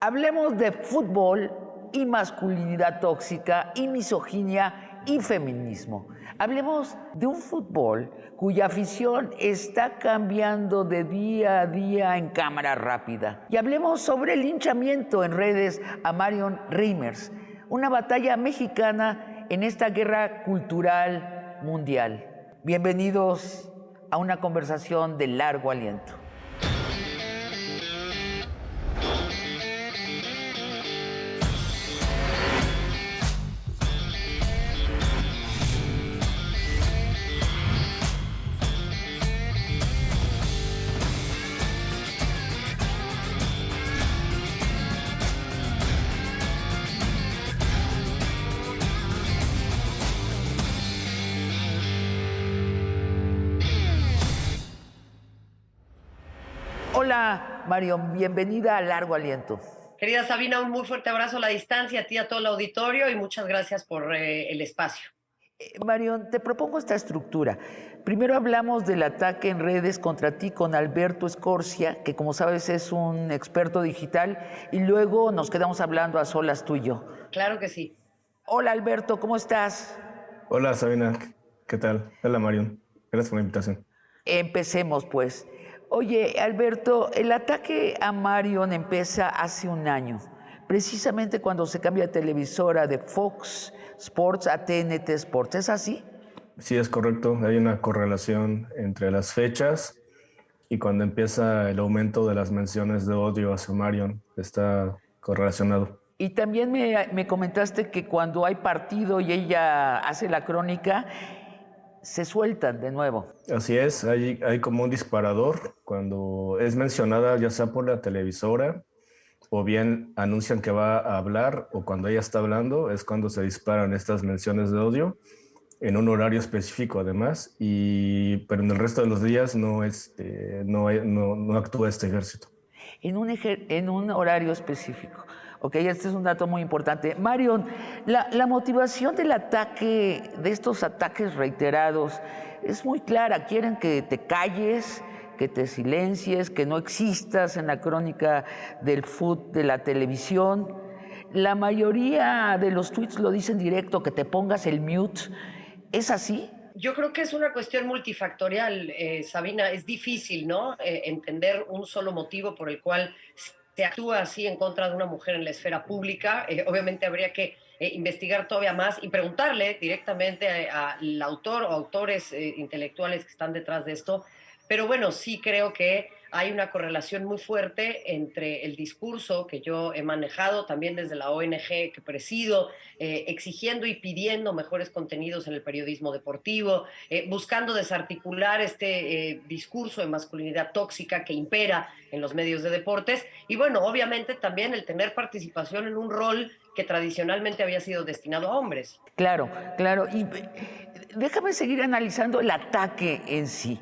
Hablemos de fútbol y masculinidad tóxica y misoginia y feminismo. Hablemos de un fútbol cuya afición está cambiando de día a día en cámara rápida. Y hablemos sobre el linchamiento en redes a Marion Reimers, una batalla mexicana en esta guerra cultural mundial. Bienvenidos a una conversación de largo aliento. Hola, Marion, bienvenida a Largo Aliento. Querida Sabina, un muy fuerte abrazo a la distancia, a ti, a todo el auditorio y muchas gracias por el espacio. Marion, te propongo esta estructura. Primero hablamos del ataque en redes contra ti con Alberto Escorcia, que como sabes es un experto digital, y luego nos quedamos hablando a solas tú y yo. Claro que sí. Hola Alberto, ¿cómo estás? Hola Sabina, ¿qué tal? Hola Marion, gracias por la invitación. Empecemos pues. Oye, Alberto, el ataque a Marion empieza hace un año, precisamente cuando se cambia de televisora de Fox Sports a TNT Sports. ¿Es así? Sí, es correcto. Hay una correlación entre las fechas y cuando empieza el aumento de las menciones de odio hacia Marion. Está correlacionado. Y también me comentaste que cuando hay partido y ella hace la crónica, se sueltan de nuevo. Así es, hay como un disparador cuando es mencionada ya sea por la televisora o bien anuncian que va a hablar o cuando ella está hablando es cuando se disparan estas menciones de odio en un horario específico además, pero en el resto de los días no actúa este ejército. En un horario específico. Ok, este es un dato muy importante. Marion, la motivación del ataque, de estos ataques reiterados, es muy clara. Quieren que te calles, que te silencies, que no existas en la crónica del fútbol de la televisión. La mayoría de los tweets lo dicen directo, que te pongas el mute. ¿Es así? Yo creo que es una cuestión multifactorial, Sabina. Es difícil, ¿no? Entender un solo motivo por el cual se actúa así en contra de una mujer en la esfera pública. Obviamente habría que investigar todavía más y preguntarle directamente al autor o autores intelectuales que están detrás de esto. Pero bueno, sí creo que hay una correlación muy fuerte entre el discurso que yo he manejado también desde la ONG que presido, exigiendo y pidiendo mejores contenidos en el periodismo deportivo, buscando desarticular este discurso de masculinidad tóxica que impera en los medios de deportes y bueno, obviamente también el tener participación en un rol que tradicionalmente había sido destinado a hombres. Claro, claro. Y déjame seguir analizando el ataque en sí.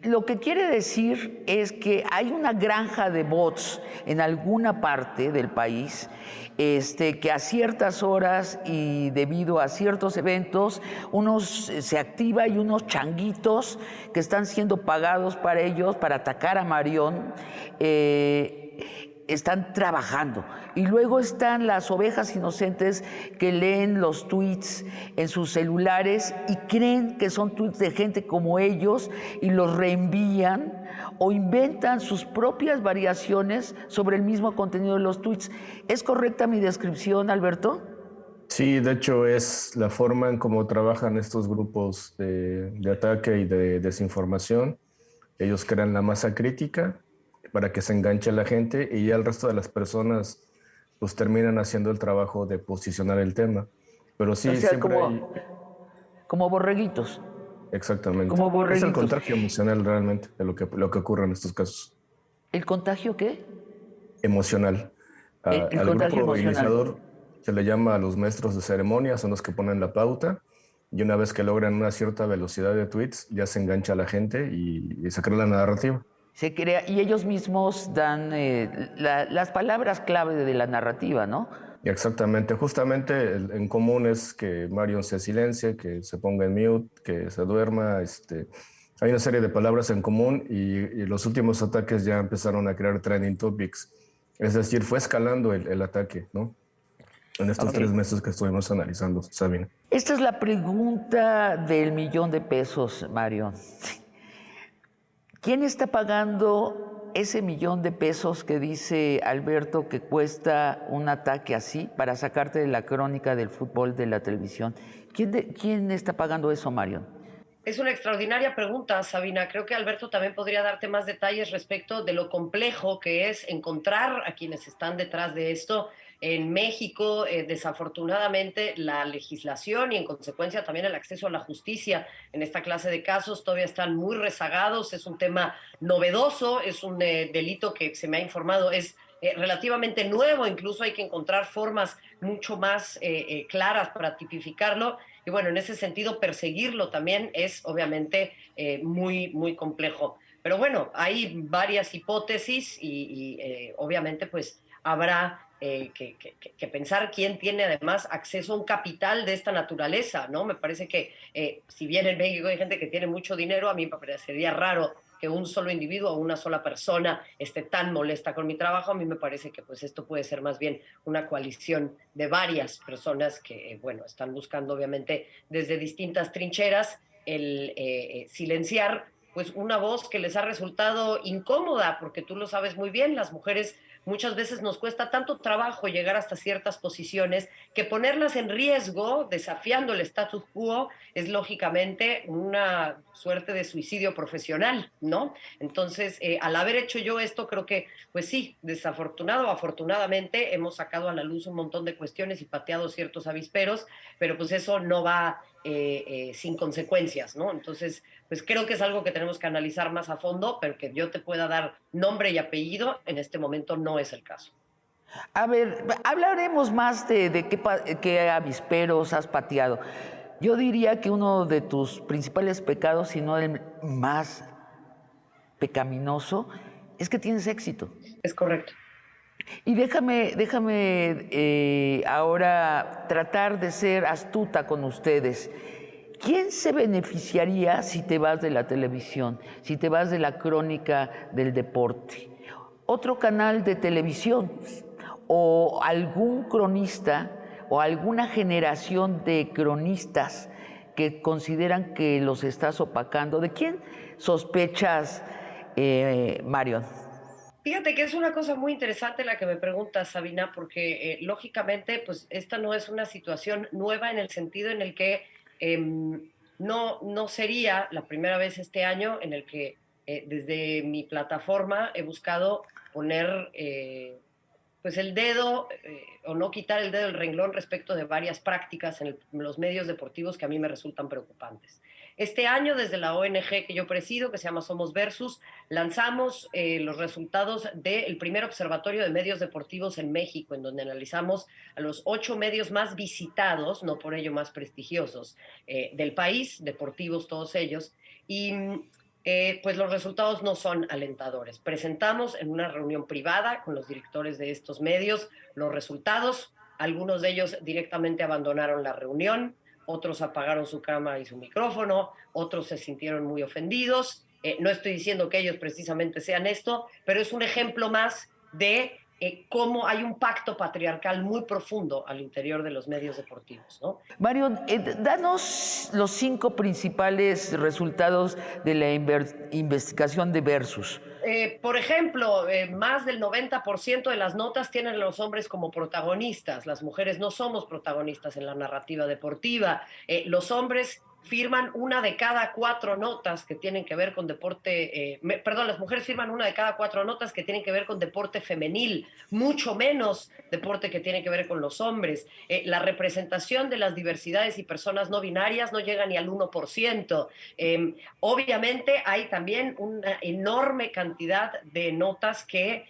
Lo que quiere decir es que hay una granja de bots en alguna parte del país que a ciertas horas y debido a ciertos eventos, unos se activa y unos changuitos que están siendo pagados para ellos, para atacar a Marion, están trabajando. Y luego están las ovejas inocentes que leen los tweets en sus celulares y creen que son tweets de gente como ellos y los reenvían o inventan sus propias variaciones sobre el mismo contenido de los tweets. ¿Es correcta mi descripción, Alberto? Sí, de hecho es la forma en cómo trabajan estos grupos de ataque y de desinformación. Ellos crean la masa crítica para que se enganche la gente y ya el resto de las personas pues terminan haciendo el trabajo de posicionar el tema. Pero sí, o sea, siempre como borreguitos. Exactamente. Como borreguitos. Es el contagio emocional realmente de lo que ocurre en estos casos. ¿El contagio qué? Emocional. El Al contagio grupo emocional. iniciador se le llama a los maestros de ceremonia, son los que ponen la pauta y una vez que logran una cierta velocidad de tweets ya se engancha a la gente y se crea la narrativa. Se crea, y ellos mismos dan las palabras clave de la narrativa, ¿no? Exactamente, justamente en común es que Marion se silencie, que se ponga en mute, que se duerma. Hay una serie de palabras en común y los últimos ataques ya empezaron a crear trending topics Es decir, fue escalando el ataque, ¿no? En estos 3 meses que estuvimos analizando, Sabina. Esta es la pregunta del $1,000,000, Mario. ¿Quién está pagando ese $1,000,000 que dice Alberto que cuesta un ataque así para sacarte de la crónica del fútbol de la televisión? ¿Quién está pagando eso, Mario? Es una extraordinaria pregunta, Sabina. Creo que Alberto también podría darte más detalles respecto de lo complejo que es encontrar a quienes están detrás de esto. En México, desafortunadamente, la legislación y en consecuencia también el acceso a la justicia en esta clase de casos todavía están muy rezagados. Es un tema novedoso, es un delito que se me ha informado es relativamente nuevo, incluso hay que encontrar formas mucho más claras para tipificarlo. Y bueno, en ese sentido, perseguirlo también es obviamente muy, muy complejo. Pero bueno, hay varias hipótesis y obviamente pues habrá que pensar quién tiene además acceso a un capital de esta naturaleza, ¿no? Me parece que si bien en México hay gente que tiene mucho dinero, a mí me parecería raro que un solo individuo o una sola persona esté tan molesta con mi trabajo. A mí me parece que pues esto puede ser más bien una coalición de varias personas que, bueno, están buscando obviamente desde distintas trincheras el silenciar pues una voz que les ha resultado incómoda, porque tú lo sabes muy bien, las mujeres muchas veces nos cuesta tanto trabajo llegar hasta ciertas posiciones que ponerlas en riesgo, desafiando el status quo, es lógicamente una suerte de suicidio profesional, ¿no? Entonces, al haber hecho yo esto, creo que, pues sí, desafortunado o afortunadamente, hemos sacado a la luz un montón de cuestiones y pateado ciertos avisperos, pero pues eso no va sin consecuencias, ¿no? Entonces, pues creo que es algo que tenemos que analizar más a fondo, pero que yo te pueda dar nombre y apellido, en este momento no es el caso. A ver, hablaremos más de qué avisperos has pateado. Yo diría que uno de tus principales pecados, si no el más pecaminoso, es que tienes éxito. Es correcto. Y déjame ahora tratar de ser astuta con ustedes. ¿Quién se beneficiaría si te vas de la televisión, si te vas de la crónica del deporte? ¿Otro canal de televisión o algún cronista o alguna generación de cronistas que consideran que los estás opacando? ¿De quién sospechas, Marion? Fíjate que es una cosa muy interesante la que me preguntas, Sabina, porque lógicamente, pues esta no es una situación nueva en el sentido en el que no sería la primera vez este año en el que desde mi plataforma he buscado poner pues el dedo o no quitar el dedo del renglón respecto de varias prácticas en los medios deportivos que a mí me resultan preocupantes. Este año, desde la ONG que yo presido, que se llama Somos Versus, lanzamos los resultados del primer observatorio de medios deportivos en México, en donde analizamos a los 8 medios más visitados, no por ello más prestigiosos, del país, deportivos todos ellos, y pues los resultados no son alentadores. Presentamos en una reunión privada con los directores de estos medios los resultados. Algunos de ellos directamente abandonaron la reunión, otros apagaron su cámara y su micrófono, otros se sintieron muy ofendidos. No estoy diciendo que ellos precisamente sean esto, pero es un ejemplo más de cómo hay un pacto patriarcal muy profundo al interior de los medios deportivos, ¿no? Mario, danos los 5 principales resultados de la investigación de Versus. Por ejemplo, más del 90% de las notas tienen a los hombres como protagonistas. Las mujeres no somos protagonistas en la narrativa deportiva. Los hombres firman 1 de cada 4 notas que tienen que ver con deporte, perdón, las mujeres firman 1 de cada 4 notas que tienen que ver con deporte femenil, mucho menos deporte que tiene que ver con los hombres. La representación de las diversidades y personas no binarias no llega ni al 1%. Obviamente hay también una enorme cantidad de notas que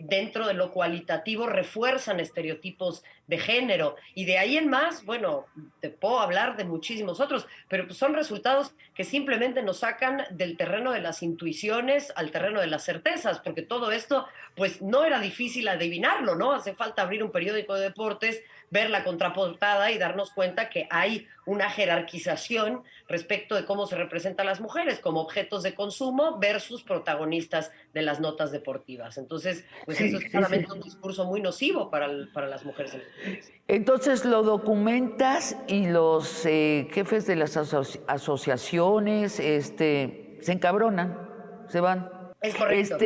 dentro de lo cualitativo refuerzan estereotipos de género, y de ahí en más, bueno, te puedo hablar de muchísimos otros, pero pues son resultados que simplemente nos sacan del terreno de las intuiciones al terreno de las certezas, porque todo esto pues no era difícil adivinarlo, ¿no? Hace falta abrir un periódico de deportes ver la contraportada y darnos cuenta que hay una jerarquización respecto de cómo se representan las mujeres como objetos de consumo versus protagonistas de las notas deportivas. Entonces, pues Sí, eso es sí, sí. claramente un discurso muy nocivo para las mujeres en este país. Entonces lo documentas y los jefes de las asociaciones se encabronan, se van. Es correcto.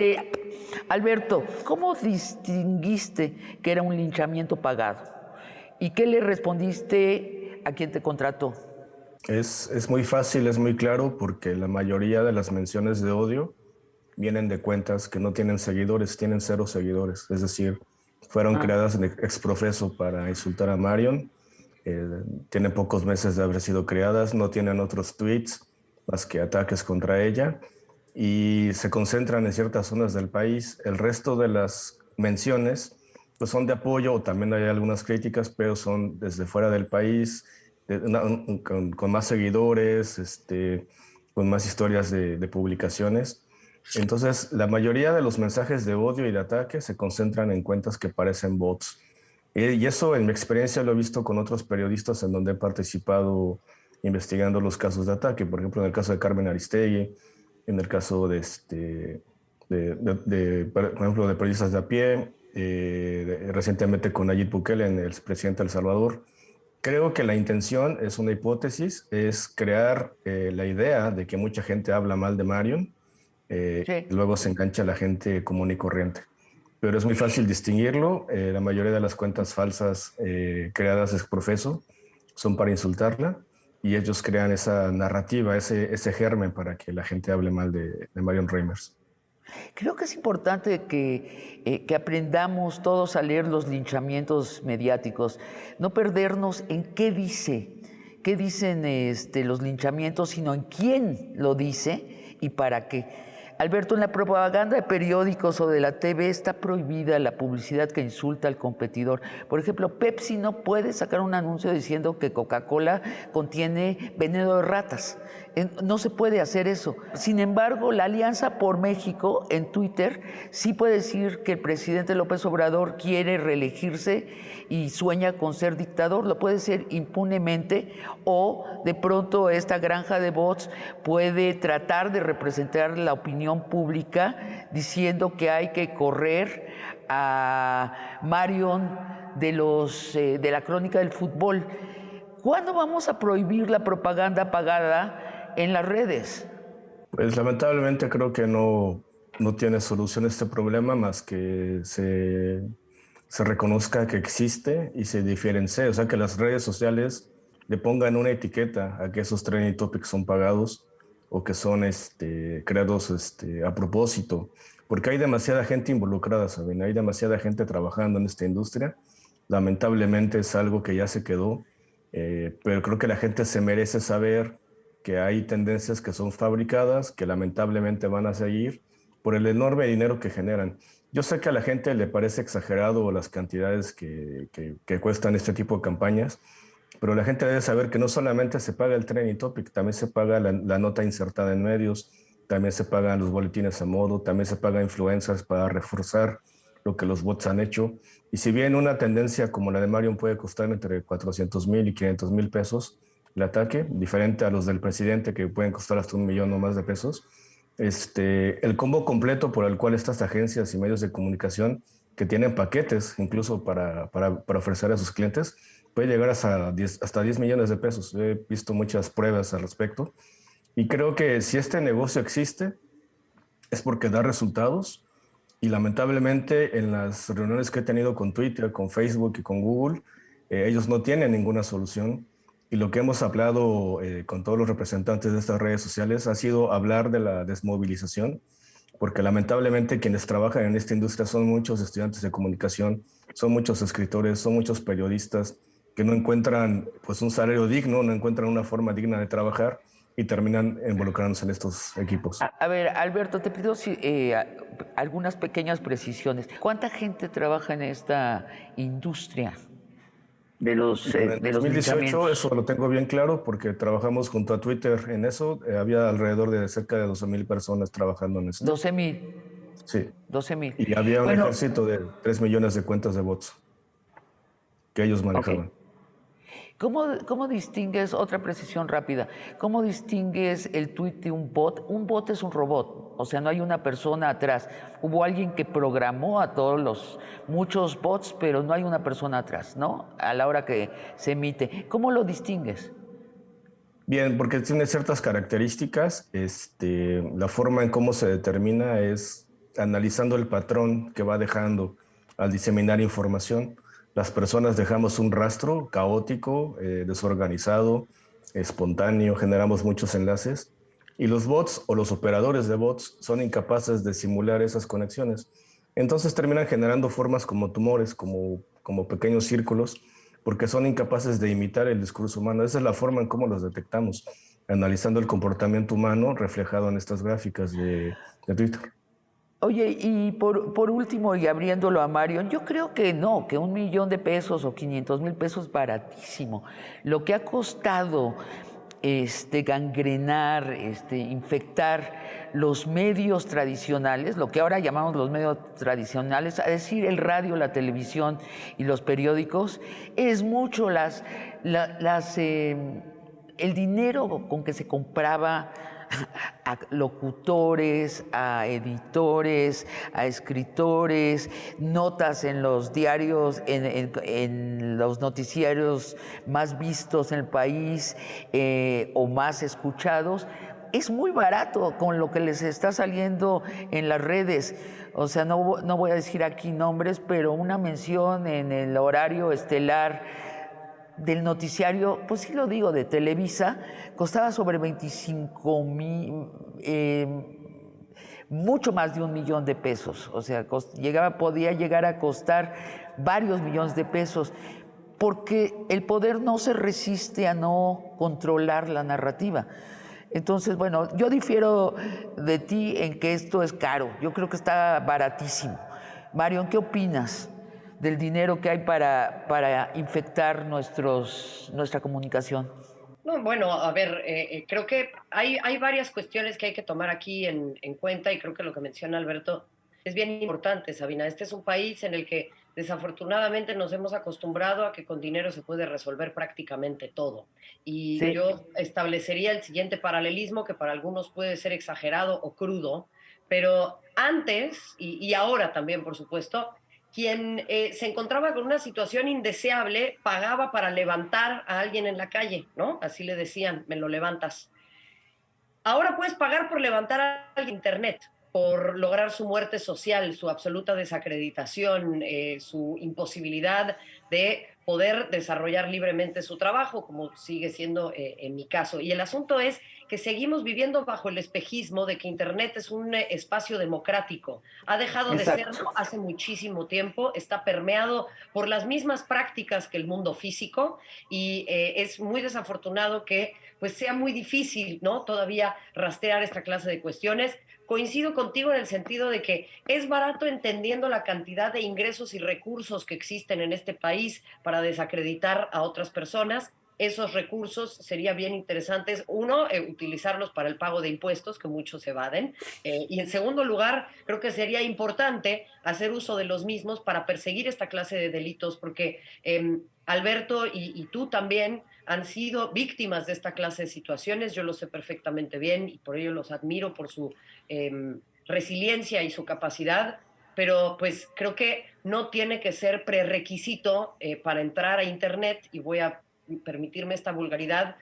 Alberto, ¿cómo distinguiste que era un linchamiento pagado? ¿Y qué le respondiste a quien te contrató? Es muy fácil, es muy claro, porque la mayoría de las menciones de odio vienen de cuentas que no tienen seguidores, tienen 0 seguidores. Es decir, fueron creadas en exprofeso para insultar a Marion. Tienen pocos meses de haber sido creadas, no tienen otros tweets más que ataques contra ella y se concentran en ciertas zonas del país. El resto de las menciones pues son de apoyo o también hay algunas críticas, pero son desde fuera del país, con más seguidores, con más historias de publicaciones. Entonces, la mayoría de los mensajes de odio y de ataque se concentran en cuentas que parecen bots. Y eso, en mi experiencia, lo he visto con otros periodistas en donde he participado investigando los casos de ataque. Por ejemplo, en el caso de Carmen Aristegui, en el caso por ejemplo, de periodistas de a pie, recientemente con Nayib Bukele, el presidente de El Salvador. Creo que la intención es una hipótesis, es crear la idea de que mucha gente habla mal de Marion, Sí. luego se engancha la gente común y corriente. Pero es muy fácil distinguirlo. La mayoría de las cuentas falsas creadas ex profeso son para insultarla y ellos crean esa narrativa, ese germen para que la gente hable mal de Marion Reimers. Creo que es importante que aprendamos todos a leer los linchamientos mediáticos, no perdernos en qué dicen los linchamientos, sino en quién lo dice y para qué. Alberto, en la propaganda de periódicos o de la TV está prohibida la publicidad que insulta al competidor. Por ejemplo, Pepsi no puede sacar un anuncio diciendo que Coca-Cola contiene veneno de ratas. No se puede hacer eso. Sin embargo, la Alianza por México en Twitter sí puede decir que el presidente López Obrador quiere reelegirse y sueña con ser dictador. Lo puede hacer impunemente o de pronto esta granja de bots puede tratar de representar la opinión pública diciendo que hay que correr a Marion de la crónica del fútbol. ¿Cuándo vamos a prohibir la propaganda pagada en las redes? Pues lamentablemente creo que no tiene solución este problema más que se reconozca que existe y se diferencie, o sea, que las redes sociales le pongan una etiqueta a que esos trending topics son pagados o que son creados a propósito, porque hay demasiada gente involucrada, ¿saben? Hay demasiada gente trabajando en esta industria. Lamentablemente es algo que ya se quedó, pero creo que la gente se merece saber que hay tendencias que son fabricadas, que lamentablemente van a seguir por el enorme dinero que generan. Yo sé que a la gente le parece exagerado las cantidades que cuestan este tipo de campañas, pero la gente debe saber que no solamente se paga el trending topic, también se paga la nota insertada en medios, también se pagan los boletines a modo, también se paga influencers para reforzar lo que los bots han hecho. Y si bien una tendencia como la de Marion puede costar entre 400,000 y 500,000 pesos el ataque, diferente a los del presidente que pueden costar hasta 1,000,000 o más de pesos, el combo completo por el cual estas agencias y medios de comunicación que tienen paquetes incluso para ofrecer a sus clientes, puede llegar hasta 10 millones de pesos. He visto muchas pruebas al respecto y creo que si este negocio existe es porque da resultados y lamentablemente en las reuniones que he tenido con Twitter, con Facebook y con Google, ellos no tienen ninguna solución. Y lo que hemos hablado con todos los representantes de estas redes sociales ha sido hablar de la desmovilización, porque lamentablemente quienes trabajan en esta industria son muchos estudiantes de comunicación, son muchos escritores, son muchos periodistas que no encuentran pues, un salario digno, no encuentran una forma digna de trabajar y terminan involucrándose en estos equipos. A ver, Alberto, te pido algunas pequeñas precisiones. ¿Cuánta gente trabaja en esta industria de los En de los 2018 linchamientos? eso lo tengo bien claro porque trabajamos junto a Twitter en eso. Había alrededor de cerca de 12,000 personas trabajando en esto. 12,000. Sí. 12,000. Y había un Bueno, ejército de 3 millones de cuentas de bots que ellos Ok. manejaban. ¿Cómo distingues, otra precisión rápida, cómo distingues el tweet de un bot? Un bot es un robot, o sea, no hay una persona atrás. Hubo alguien que programó a muchos bots, pero no hay una persona atrás, ¿no? A la hora que se emite. ¿Cómo lo distingues? Bien, porque tiene ciertas características. La forma en cómo se determina es analizando el patrón que va dejando al diseminar información. Las personas dejamos un rastro caótico, desorganizado, espontáneo, generamos muchos enlaces y los bots o los operadores de bots son incapaces de simular esas conexiones. Entonces terminan generando formas como tumores, como pequeños círculos porque son incapaces de imitar el discurso humano. Esa es la forma en cómo los detectamos, analizando el comportamiento humano reflejado en estas gráficas de Twitter. Oye, y por último, y abriéndolo a Marion, yo creo que no, que 1,000,000 de pesos o 500,000 pesos es baratísimo. Lo que ha costado gangrenar, infectar los medios tradicionales, lo que ahora llamamos los medios tradicionales, es decir, el radio, la televisión y los periódicos, es mucho el dinero con que se compraba a locutores, a editores, a escritores, notas en los diarios, en los noticiarios más vistos en el país o más escuchados. Es muy barato con lo que les está saliendo en las redes. O sea, no voy a decir aquí nombres, pero una mención en el horario estelar del noticiario, pues sí lo digo, de Televisa, costaba sobre 25,000, mucho más de 1,000,000 de pesos. O sea, podía llegar a costar varios millones de pesos, porque el poder no se resiste a no controlar la narrativa. Entonces, bueno, yo difiero de ti en que esto es caro. Yo creo que está baratísimo. Marion, ¿qué opinas del dinero que hay para infectar nuestra comunicación? No, bueno, a ver, creo que hay varias cuestiones que hay que tomar aquí en cuenta y creo que lo que menciona Alberto es bien importante, Sabina. Este es un país en el que desafortunadamente nos hemos acostumbrado a que con dinero se puede resolver prácticamente todo. Y Sí. yo establecería el siguiente paralelismo que para algunos puede ser exagerado o crudo, pero antes y ahora también, por supuesto, quien se encontraba con una situación indeseable pagaba para levantar a alguien en la calle, ¿no? Así le decían, me lo levantas. Ahora puedes pagar por levantar a alguien en Internet, por lograr su muerte social, su absoluta desacreditación, su imposibilidad de poder desarrollar libremente su trabajo, como sigue siendo en mi caso. Y el asunto es que seguimos viviendo bajo el espejismo de que Internet es un espacio democrático. Ha dejado de Exacto. serlo hace muchísimo tiempo, está permeado por las mismas prácticas que el mundo físico y es muy desafortunado que pues sea muy difícil, ¿no? Todavía rastrear esta clase de cuestiones. Coincido contigo en el sentido de que es barato entendiendo la cantidad de ingresos y recursos que existen en este país para desacreditar a otras personas. Esos recursos sería bien interesantes, uno, utilizarlos para el pago de impuestos, que muchos evaden, y en segundo lugar, creo que sería importante hacer uso de los mismos para perseguir esta clase de delitos, porque Alberto y tú también han sido víctimas de esta clase de situaciones, yo lo sé perfectamente bien y por ello los admiro por su eh, resiliencia y su capacidad, pero pues creo que no tiene que ser prerequisito para entrar a Internet, y voy a permitirme esta vulgaridad,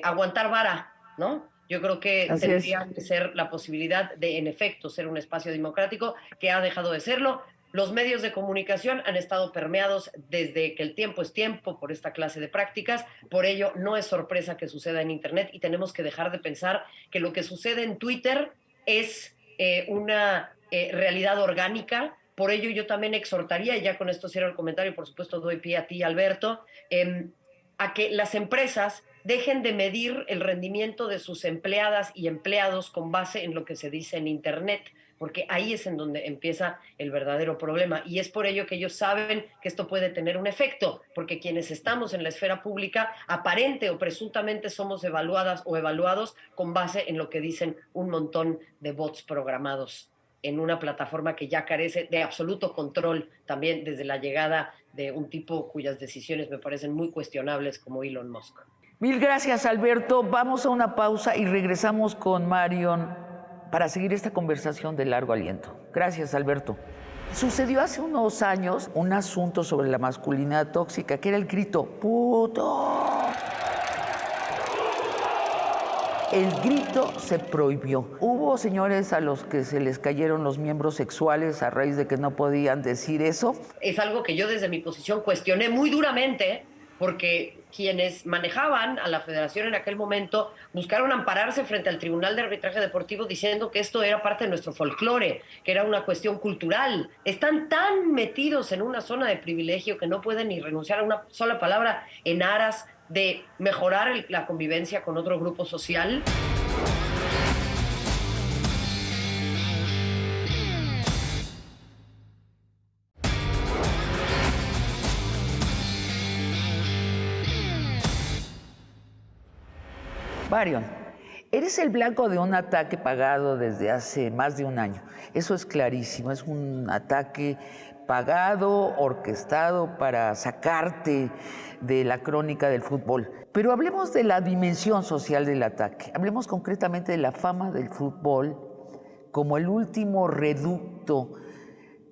aguantar vara, ¿no? Yo creo que Así es. tendría que ser la posibilidad de, en efecto, ser un espacio democrático, que ha dejado de serlo. Los medios de comunicación han estado permeados desde que el tiempo es tiempo por esta clase de prácticas, por ello no es sorpresa que suceda en Internet y tenemos que dejar de pensar que lo que sucede en Twitter es una realidad orgánica. Por ello yo también exhortaría, y ya con esto cierro el comentario, por supuesto doy pie a ti, Alberto, a que las empresas dejen de medir el rendimiento de sus empleadas y empleados con base en lo que se dice en Internet, porque ahí es en donde empieza el verdadero problema. Y es por ello que ellos saben que esto puede tener un efecto, porque quienes estamos en la esfera pública, aparente o presuntamente somos evaluadas o evaluados con base en lo que dicen un montón de bots programados. en una plataforma que ya carece de absoluto control, también desde la llegada de un tipo cuyas decisiones me parecen muy cuestionables como Elon Musk. Mil gracias, Alberto. Vamos a una pausa y regresamos con Marion para seguir esta conversación de largo aliento. Gracias, Alberto. Sucedió hace unos años un asunto sobre la masculinidad tóxica, que era el grito ¡puto! El grito se prohibió. Hubo señores a los que se les cayeron los miembros sexuales a raíz de que no podían decir eso. Es algo que yo desde mi posición cuestioné muy duramente, porque quienes manejaban a la federación en aquel momento buscaron ampararse frente al Tribunal de Arbitraje Deportivo diciendo que esto era parte de nuestro folclore, que era una cuestión cultural. Están tan metidos en una zona de privilegio que no pueden ni renunciar a una sola palabra en aras de mejorar la convivencia con otro grupo social. Marion, eres el blanco de un ataque pagado desde hace más de un año. Eso es clarísimo, es un ataque pagado, orquestado para sacarte de la crónica del fútbol. Pero hablemos de la dimensión social del ataque. Hablemos concretamente de la fama del fútbol como el último reducto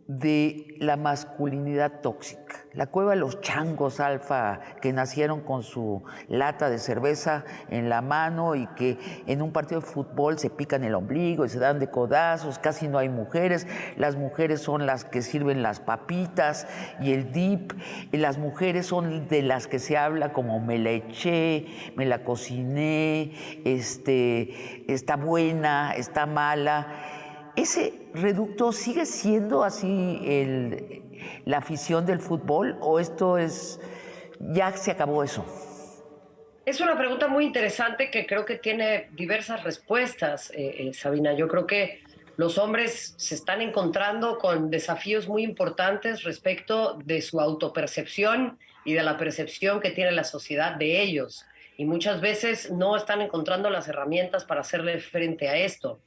de la masculinidad tóxica. La cueva de los changos alfa que nacieron con su lata de cerveza en la mano y que en un partido de fútbol se pican el ombligo y se dan de codazos, casi no hay mujeres, las mujeres son las que sirven las papitas y el dip, y las mujeres son de las que se habla como me la eché, me la cociné, está buena, está mala. ¿Ese reducto sigue siendo así la afición del fútbol o ya se acabó eso? Es una pregunta muy interesante que creo que tiene diversas respuestas, Sabina. Yo creo que los hombres se están encontrando con desafíos muy importantes respecto de su autopercepción y de la percepción que tiene la sociedad de ellos. Y muchas veces no están encontrando las herramientas para hacerle frente a esto.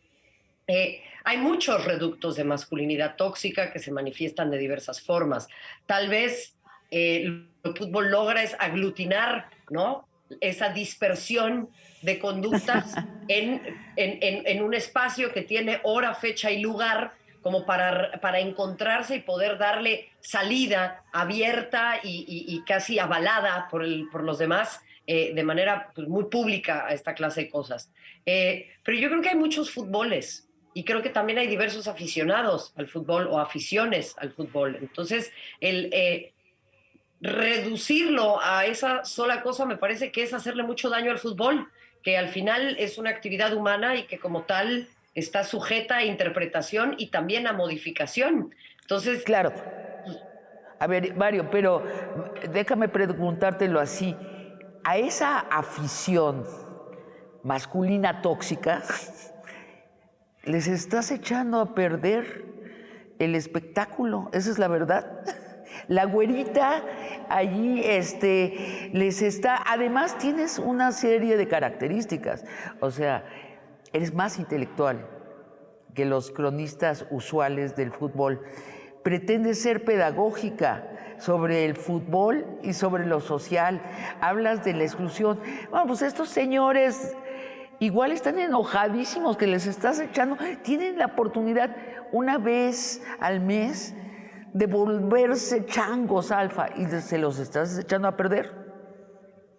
Hay muchos reductos de masculinidad tóxica que se manifiestan de diversas formas. Tal vez el fútbol logra es aglutinar, ¿no?, esa dispersión de conductas en un espacio que tiene hora, fecha y lugar como para encontrarse y poder darle salida abierta y casi avalada por los demás de manera pues, muy pública a esta clase de cosas. Pero yo creo que hay muchos fútboles. Y creo que también hay diversos aficionados al fútbol o aficiones al fútbol. Entonces, reducirlo a esa sola cosa me parece que es hacerle mucho daño al fútbol, que al final es una actividad humana y que como tal está sujeta a interpretación y también a modificación. Entonces... Claro. A ver, Mario, pero déjame preguntártelo así. A esa afición masculina tóxica... les estás echando a perder el espectáculo, esa es la verdad. La güerita allí les está... Además tienes una serie de características, o sea, eres más intelectual que los cronistas usuales del fútbol. Pretendes ser pedagógica sobre el fútbol y sobre lo social. Hablas de la exclusión. Bueno, pues estos señores... igual están enojadísimos que les estás echando. Tienen la oportunidad una vez al mes de volverse changos alfa y se los estás echando a perder.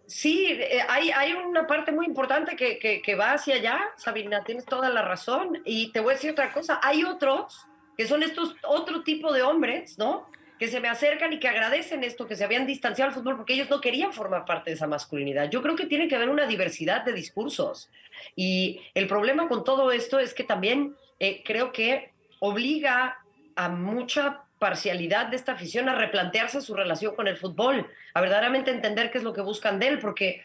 Sí, hay una parte muy importante que va hacia allá, Sabina, tienes toda la razón. Y te voy a decir otra cosa, hay otros que son estos otro tipo de hombres, ¿no?, que se me acercan y que agradecen esto, que se habían distanciado del fútbol porque ellos no querían formar parte de esa masculinidad. Yo creo que tiene que haber una diversidad de discursos. Y el problema con todo esto es que también creo que obliga a mucha parcialidad de esta afición a replantearse su relación con el fútbol, a verdaderamente entender qué es lo que buscan de él, porque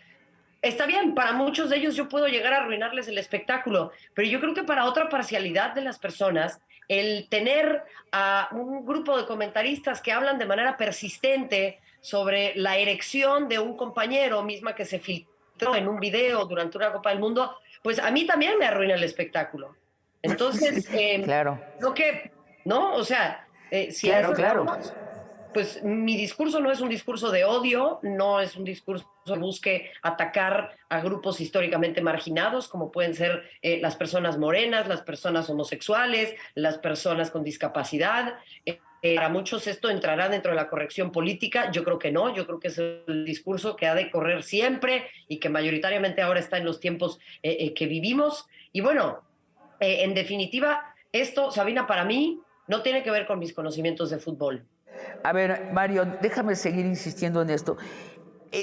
está bien, para muchos de ellos yo puedo llegar a arruinarles el espectáculo, pero yo creo que para otra parcialidad de las personas, el tener a un grupo de comentaristas que hablan de manera persistente sobre la erección de un compañero, misma que se filtró en un video durante una Copa del Mundo, pues a mí también me arruina el espectáculo. Entonces, Claro, creo que, ¿no? O sea, si a claro, eso claro. vamos, pues mi discurso no es un discurso de odio, no es un discurso que busque atacar a grupos históricamente marginados, como pueden ser las personas morenas, las personas homosexuales, las personas con discapacidad. Para muchos esto entrará dentro de la corrección política, yo creo que no, yo creo que es el discurso que ha de correr siempre y que mayoritariamente ahora está en los tiempos que vivimos. Y bueno, en definitiva, esto, Sabina, para mí no tiene que ver con mis conocimientos de fútbol. A ver, Mario, déjame seguir insistiendo en esto.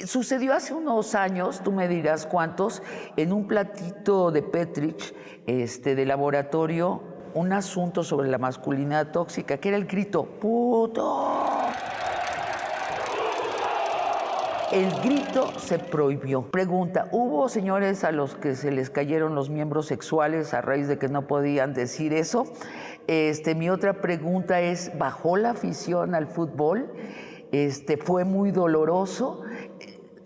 Sucedió hace unos años, tú me dirás cuántos, en un platito de Petrich, de laboratorio, un asunto sobre la masculinidad tóxica, que era el grito, ¡puto! El grito se prohibió. Pregunta, ¿hubo señores a los que se les cayeron los miembros sexuales a raíz de que no podían decir eso? Mi otra pregunta es, ¿bajó la afición al fútbol? ¿Fue muy doloroso?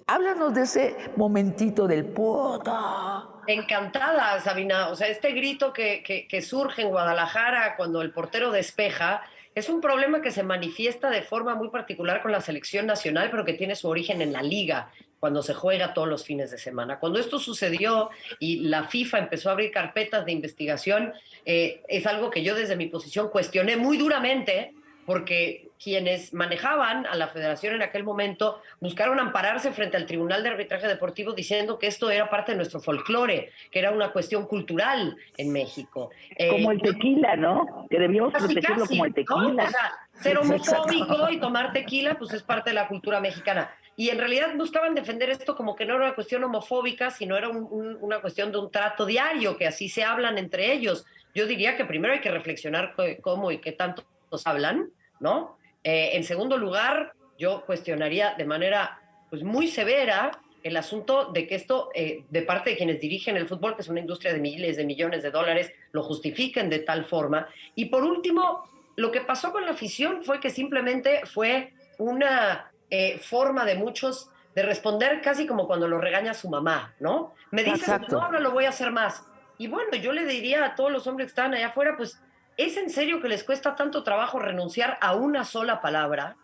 Háblanos de ese momentito del puto. Encantada, Sabina. O sea, este grito que surge en Guadalajara cuando el portero despeja es un problema que se manifiesta de forma muy particular con la selección nacional, pero que tiene su origen en la liga, cuando se juega todos los fines de semana. Cuando esto sucedió y la FIFA empezó a abrir carpetas de investigación, es algo que yo desde mi posición cuestioné muy duramente, porque quienes manejaban a la federación en aquel momento buscaron ampararse frente al Tribunal de Arbitraje Deportivo diciendo que esto era parte de nuestro folclore, que era una cuestión cultural en México. Como el tequila, ¿no? Que debíamos protegerlo como el ¿no? tequila. O sea, ser homofóbico y tomar tequila, pues es parte de la cultura mexicana. Y en realidad buscaban defender esto como que no era una cuestión homofóbica, sino era una cuestión de un trato diario, que así se hablan entre ellos. Yo diría que primero hay que reflexionar cómo y qué tanto hablan, ¿no? En segundo lugar, yo cuestionaría de manera pues muy severa el asunto de que esto, de parte de quienes dirigen el fútbol, que es una industria de miles de millones de dólares, lo justifiquen de tal forma. Y por último, lo que pasó con la afición fue que simplemente fue una forma de muchos de responder casi como cuando lo regaña su mamá, ¿no? Me dices, no, ahora lo voy a hacer más. Y bueno, yo le diría a todos los hombres que están allá afuera, pues, ¿es en serio que les cuesta tanto trabajo renunciar a una sola palabra?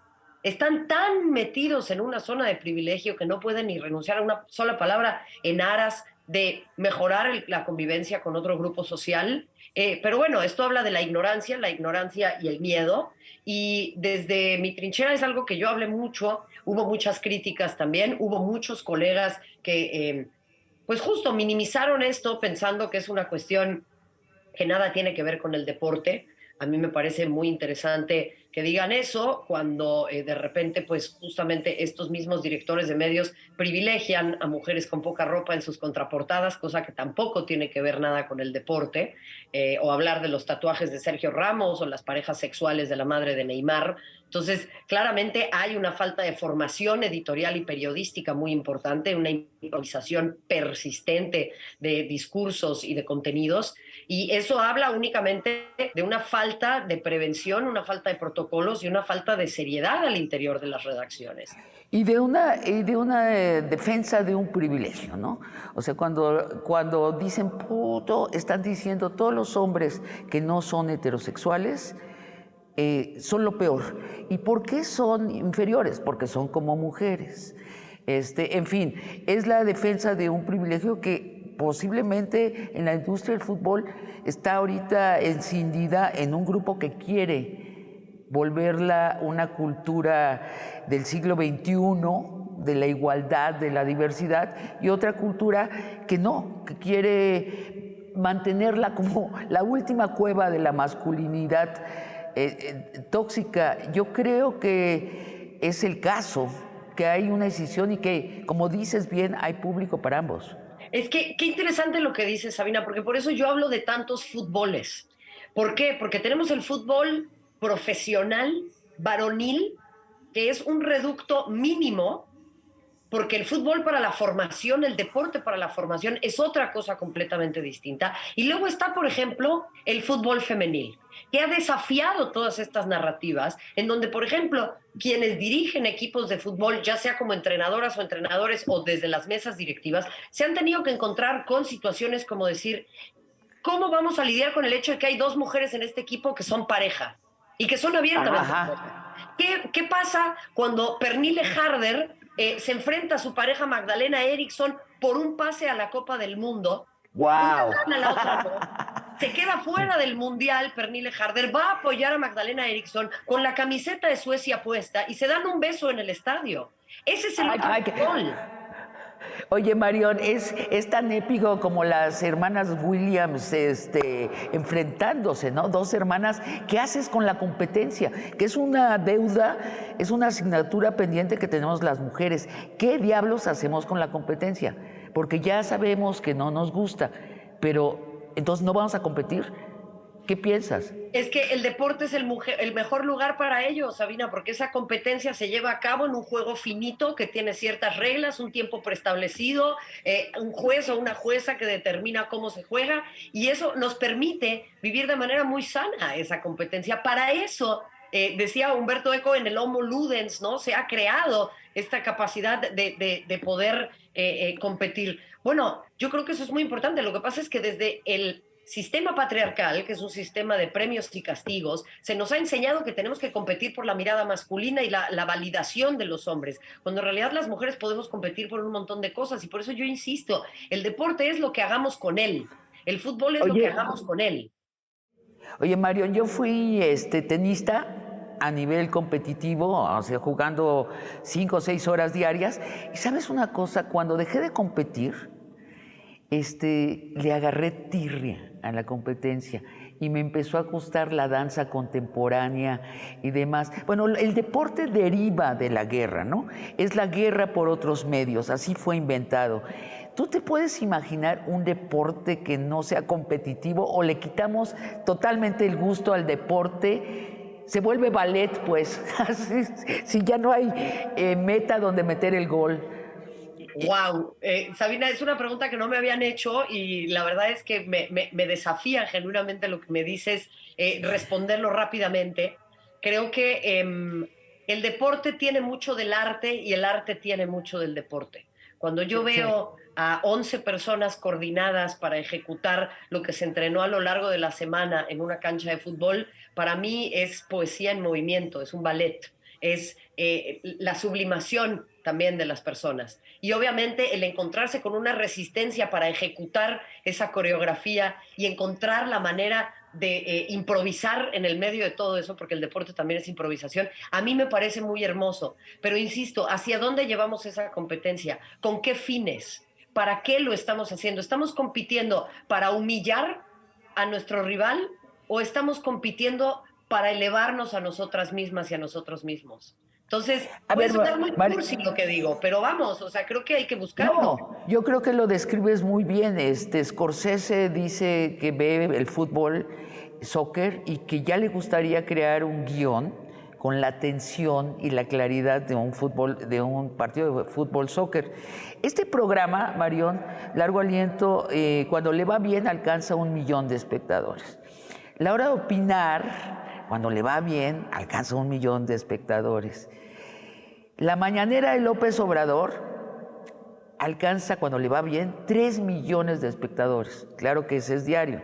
Están tan metidos en una zona de privilegio que no pueden ni renunciar a una sola palabra en aras de mejorar la convivencia con otro grupo social. Pero bueno, esto habla de la ignorancia y el miedo. Y desde mi trinchera es algo que yo hablé mucho, hubo muchas críticas también, hubo muchos colegas que pues justo minimizaron esto pensando que es una cuestión que nada tiene que ver con el deporte. A mí me parece muy interesante que digan eso cuando de repente, pues justamente estos mismos directores de medios privilegian a mujeres con poca ropa en sus contraportadas, cosa que tampoco tiene que ver nada con el deporte, o hablar de los tatuajes de Sergio Ramos o las parejas sexuales de la madre de Neymar. Entonces, claramente hay una falta de formación editorial y periodística muy importante, una improvisación persistente de discursos y de contenidos, y eso habla únicamente de una falta de prevención, una falta de protocolos y una falta de seriedad al interior de las redacciones. Y de una defensa de un privilegio, ¿no? O sea, cuando dicen puto, están diciendo todos los hombres que no son heterosexuales son lo peor. ¿Y por qué son inferiores? Porque son como mujeres. En fin, es la defensa de un privilegio que posiblemente en la industria del fútbol está ahorita encendida en un grupo que quiere volverla una cultura del siglo XXI, de la igualdad, de la diversidad, y otra cultura que no, que quiere mantenerla como la última cueva de la masculinidad tóxica. Yo creo que es el caso, que hay una decisión y que, como dices bien, hay público para ambos. Es que qué interesante lo que dices, Sabina, porque por eso yo hablo de tantos fútboles. ¿Por qué? Porque tenemos el fútbol profesional, varonil, que es un reducto mínimo, porque el fútbol para la formación, el deporte para la formación es otra cosa completamente distinta. Y luego está, por ejemplo, el fútbol femenil, que ha desafiado todas estas narrativas, en donde, por ejemplo, quienes dirigen equipos de fútbol, ya sea como entrenadoras o entrenadores o desde las mesas directivas, se han tenido que encontrar con situaciones como decir, ¿cómo vamos a lidiar con el hecho de que hay 2 mujeres en este equipo que son pareja y que son abiertamente pareja? ¿Qué pasa cuando Pernille Harder se enfrenta a su pareja Magdalena Eriksson por un pase a la Copa del Mundo? ¡Wow! Una gana, la otra no. Se queda fuera del Mundial, Pernille Harder va a apoyar a Magdalena Eriksson con la camiseta de Suecia puesta y se dan un beso en el estadio. Ese es el gol. Oye, Marión, es tan épico como las hermanas Williams enfrentándose, ¿no? 2 hermanas. ¿Qué haces con la competencia? Que es una deuda, es una asignatura pendiente que tenemos las mujeres. ¿Qué diablos hacemos con la competencia? Porque ya sabemos que no nos gusta, pero entonces no vamos a competir. ¿Qué piensas? Es que el deporte es el mejor lugar para ello, Sabina, porque esa competencia se lleva a cabo en un juego finito que tiene ciertas reglas, un tiempo preestablecido, un juez o una jueza que determina cómo se juega, y eso nos permite vivir de manera muy sana esa competencia. Para eso, decía Humberto Eco en el Homo Ludens, ¿no? Se ha creado esta capacidad de poder competir. Bueno, yo creo que eso es muy importante. Lo que pasa es que desde el sistema patriarcal, que es un sistema de premios y castigos, se nos ha enseñado que tenemos que competir por la mirada masculina y la validación de los hombres, cuando en realidad las mujeres podemos competir por un montón de cosas, y por eso yo insisto, el deporte es lo que hagamos con él, el fútbol es lo que hagamos con él. Oye, Marión, yo fui tenista a nivel competitivo, o sea, jugando 5 o 6 horas diarias, y ¿sabes una cosa? Cuando dejé de competir, le agarré tirria a la competencia y me empezó a gustar la danza contemporánea y demás. Bueno, el deporte deriva de la guerra, ¿no? Es la guerra por otros medios, así fue inventado. ¿Tú te puedes imaginar un deporte que no sea competitivo o le quitamos totalmente el gusto al deporte? Se vuelve ballet, pues, si ya no hay meta donde meter el gol. Wow, Sabina, es una pregunta que no me habían hecho y la verdad es que me desafía genuinamente lo que me dices, responderlo rápidamente. Creo que el deporte tiene mucho del arte y el arte tiene mucho del deporte. Cuando yo veo a 11 personas coordinadas para ejecutar lo que se entrenó a lo largo de la semana en una cancha de fútbol, para mí es poesía en movimiento, es un ballet, es la sublimación también de las personas. Y obviamente el encontrarse con una resistencia para ejecutar esa coreografía y encontrar la manera de improvisar en el medio de todo eso, porque el deporte también es improvisación, a mí me parece muy hermoso. Pero insisto, ¿hacia dónde llevamos esa competencia? ¿Con qué fines? ¿Para qué lo estamos haciendo? ¿Estamos compitiendo para humillar a nuestro rival o estamos compitiendo para elevarnos a nosotras mismas y a nosotros mismos? Entonces, puede sonar muy cursi lo que digo, pero vamos, o sea, creo que hay que buscarlo. No, yo creo que lo describes muy bien. Scorsese dice que ve el fútbol, soccer, y que ya le gustaría crear un guión con la tensión y la claridad de un partido de fútbol, soccer. Este programa, Marión, Largo Aliento, cuando le va bien, alcanza 1 millón de espectadores. La Hora de Opinar, cuando le va bien, alcanza 1 millón de espectadores. La Mañanera de López Obrador alcanza, cuando le va bien, 3 millones de espectadores. Claro que ese es diario.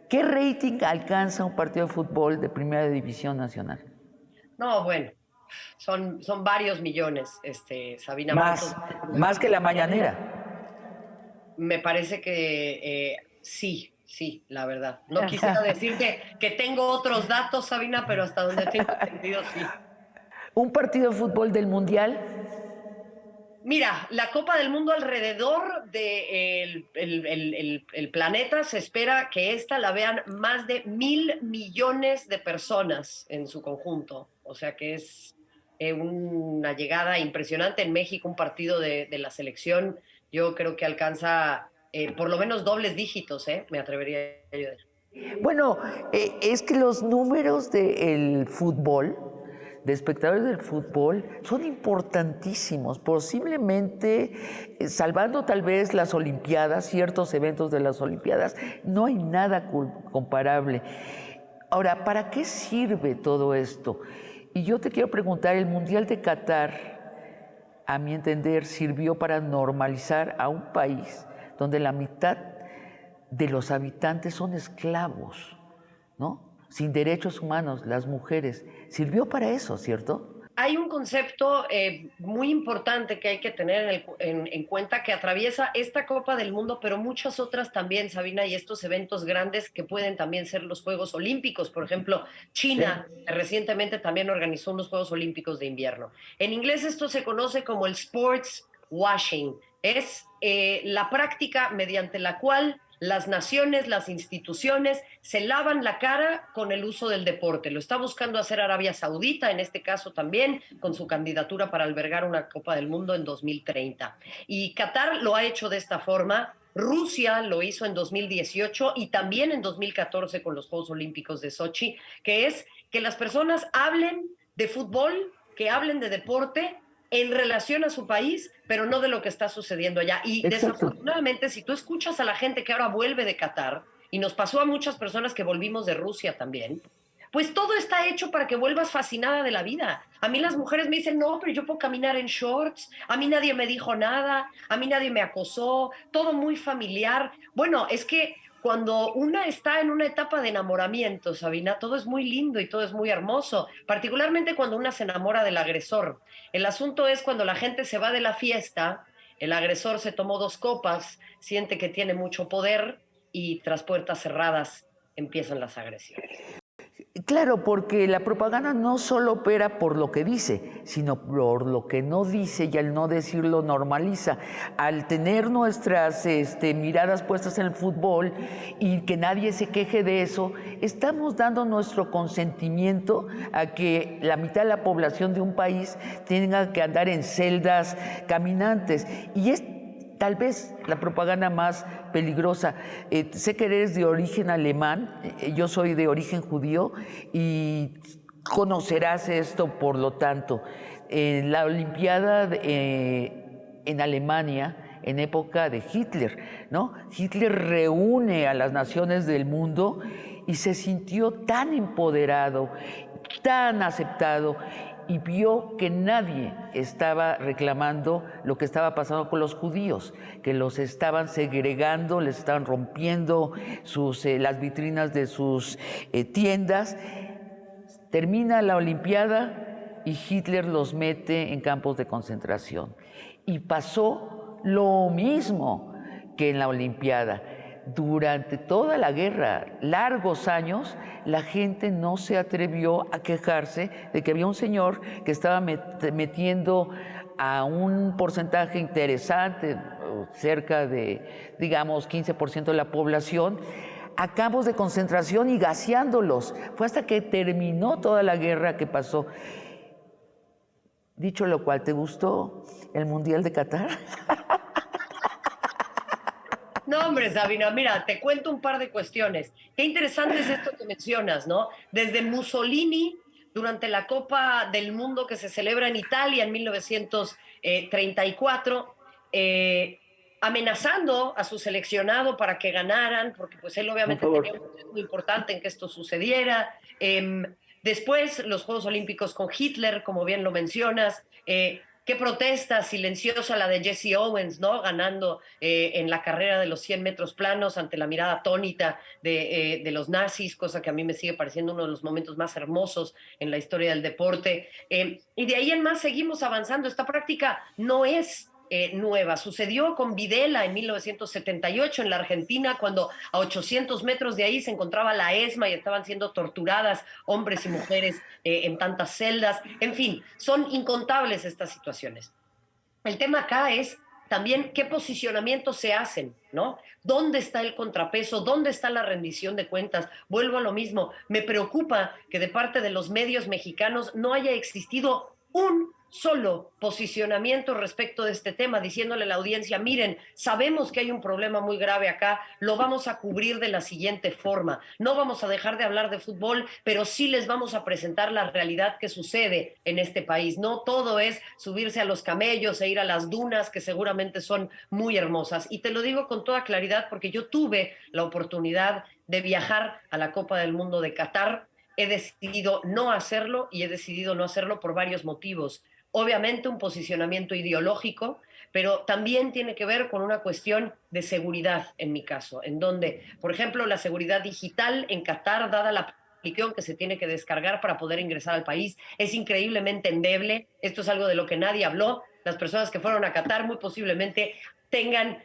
¿Qué rating alcanza un partido de fútbol de Primera División Nacional? No, bueno, son varios millones, Sabina. Más que La Mañanera. Me parece que sí, la verdad. No quisiera decirte que tengo otros datos, Sabina, pero hasta donde tengo entendido, sí. ¿Un partido de fútbol del Mundial? Mira, la Copa del Mundo alrededor del el planeta, se espera que esta la vean más de 1.000 millones de personas en su conjunto. O sea que es una llegada impresionante. En México, un partido de la selección, yo creo que alcanza por lo menos dobles dígitos, me atrevería a decir. Bueno, es que los números del fútbol, de espectadores del fútbol, son importantísimos. Posiblemente, salvando tal vez las Olimpiadas, ciertos eventos de las Olimpiadas, no hay nada comparable. Ahora, ¿para qué sirve todo esto? Y yo te quiero preguntar, el Mundial de Qatar, a mi entender, sirvió para normalizar a un país donde la mitad de los habitantes son esclavos, ¿no? Sin derechos humanos, las mujeres. Sirvió para eso, ¿cierto? Hay un concepto muy importante que hay que tener en cuenta que atraviesa esta Copa del Mundo, pero muchas otras también, Sabina, y estos eventos grandes que pueden también ser los Juegos Olímpicos. Por ejemplo, China recientemente también organizó unos Juegos Olímpicos de invierno. En inglés esto se conoce como el sports washing. Es la práctica mediante la cual las naciones, las instituciones se lavan la cara con el uso del deporte. Lo está buscando hacer Arabia Saudita, en este caso también, con su candidatura para albergar una Copa del Mundo en 2030. Y Qatar lo ha hecho de esta forma. Rusia lo hizo en 2018 y también en 2014 con los Juegos Olímpicos de Sochi, que es que las personas hablen de fútbol, que hablen de deporte en relación a su país, pero no de lo que está sucediendo allá. Y desafortunadamente, si tú escuchas a la gente que ahora vuelve de Qatar, y nos pasó a muchas personas que volvimos de Rusia también, pues todo está hecho para que vuelvas fascinada de la vida. A mí las mujeres me dicen, no, pero yo puedo caminar en shorts, a mí nadie me dijo nada, a mí nadie me acosó, todo muy familiar. Bueno, es que cuando una está en una etapa de enamoramiento, Sabina, todo es muy lindo y todo es muy hermoso, particularmente cuando una se enamora del agresor. El asunto es cuando la gente se va de la fiesta, el agresor se tomó 2 copas, siente que tiene mucho poder y tras puertas cerradas empiezan las agresiones. Claro, porque la propaganda no solo opera por lo que dice, sino por lo que no dice y al no decirlo normaliza. Al tener nuestras miradas puestas en el fútbol y que nadie se queje de eso, estamos dando nuestro consentimiento a que la mitad de la población de un país tenga que andar en celdas caminantes. Y es tal vez la propaganda más peligrosa. Sé que eres de origen alemán, yo soy de origen judío y conocerás esto por lo tanto. La Olimpiada en Alemania, en época de Hitler, ¿no? Hitler reúne a las naciones del mundo y se sintió tan empoderado, tan aceptado, y vio que nadie estaba reclamando lo que estaba pasando con los judíos, que los estaban segregando, les estaban rompiendo las vitrinas de sus tiendas. Termina la Olimpiada y Hitler los mete en campos de concentración. Y pasó lo mismo que en la Olimpiada. Durante toda la guerra, largos años, la gente no se atrevió a quejarse de que había un señor que estaba metiendo a un porcentaje interesante, cerca de, digamos, 15% de la población, a campos de concentración y gaseándolos. Fue hasta que terminó toda la guerra que pasó. Dicho lo cual, ¿te gustó el Mundial de Qatar? No, hombre, Sabina, mira, te cuento un par de cuestiones. Qué interesante es esto que mencionas, ¿no? Desde Mussolini, durante la Copa del Mundo que se celebra en Italia en 1934, amenazando a su seleccionado para que ganaran, porque pues él obviamente tenía un papel muy importante en que esto sucediera. Después, los Juegos Olímpicos con Hitler, como bien lo mencionas. Qué protesta silenciosa la de Jesse Owens, ¿no? Ganando en la carrera de los 100 metros planos ante la mirada atónita de los nazis, cosa que a mí me sigue pareciendo uno de los momentos más hermosos en la historia del deporte. Y de ahí en más seguimos avanzando. Esta práctica no es nueva. Sucedió con Videla en 1978 en la Argentina, cuando a 800 metros de ahí se encontraba la ESMA y estaban siendo torturadas hombres y mujeres en tantas celdas. En fin, son incontables estas situaciones. El tema acá es también qué posicionamientos se hacen, ¿no? ¿Dónde está el contrapeso? ¿Dónde está la rendición de cuentas? Vuelvo a lo mismo. Me preocupa que de parte de los medios mexicanos no haya existido un solo posicionamiento respecto de este tema, diciéndole a la audiencia, miren, sabemos que hay un problema muy grave acá, lo vamos a cubrir de la siguiente forma. No vamos a dejar de hablar de fútbol, pero sí les vamos a presentar la realidad que sucede en este país. No todo es subirse a los camellos e ir a las dunas, que seguramente son muy hermosas. Y te lo digo con toda claridad porque yo tuve la oportunidad de viajar a la Copa del Mundo de Qatar. He decidido no hacerlo y he decidido no hacerlo por varios motivos. obviamente un posicionamiento ideológico, pero también tiene que ver con una cuestión de seguridad, en mi caso, en donde, por ejemplo, la seguridad digital en Qatar, dada la aplicación que se tiene que descargar para poder ingresar al país, es increíblemente endeble. Esto es algo de lo que nadie habló. Las personas que fueron a Qatar muy posiblemente tengan,